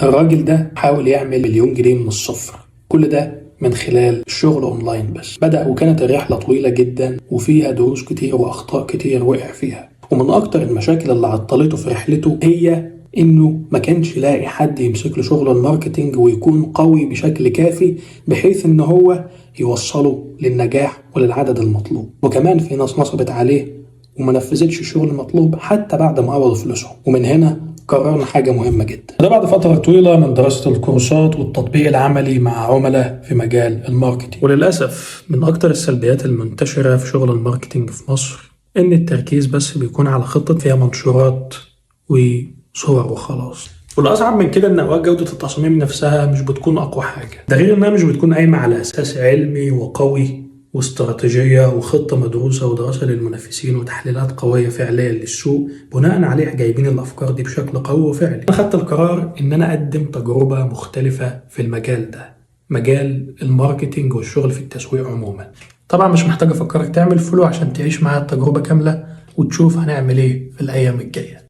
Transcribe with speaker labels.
Speaker 1: الراجل ده حاول يعمل مليون جنيه من الصفر، كل ده من خلال الشغل اونلاين. بس بدأ وكانت الرحلة طويلة جدا وفيها دروس كتير واخطاء كتير وقع فيها. ومن اكتر المشاكل اللي عطلته في رحلته هي انه ما كانش لاقي حد يمسك له شغل الماركتينج ويكون قوي بشكل كافي بحيث ان هو يوصله للنجاح وللعدد المطلوب. وكمان في ناس نصبت عليه وما نفذتش الشغل المطلوب حتى بعد ما قبضوا فلوسهم. ومن هنا قررنا حاجة مهمة جدا، ده بعد فترة طويلة من دراسة الكورسات والتطبيق العملي مع عملاء في مجال الماركتينج. وللأسف من أكتر السلبيات المنتشرة في شغل الماركتينج في مصر إن التركيز بس بيكون على خطة فيها منشورات وصور وخلاص. والأصعب من كده إن أوقات جودة التصاميم نفسها مش بتكون أقوى حاجة، ده غير إنها مش بتكون قايمة على أساس علمي وقوي واستراتيجية وخطة مدروسة ودراسة للمنافسين وتحليلات قوية فعليا للسوق بناء عليها جايبين الأفكار دي بشكل قوي وفعلي. أنا خدت القرار إن أنا أقدم تجربة مختلفة في المجال ده، مجال الماركتينج والشغل في التسويق عموما. طبعا مش محتاج أفكرك تعمل فولو عشان تعيش معايا التجربة كاملة وتشوف هنعمل إيه في الأيام الجاية.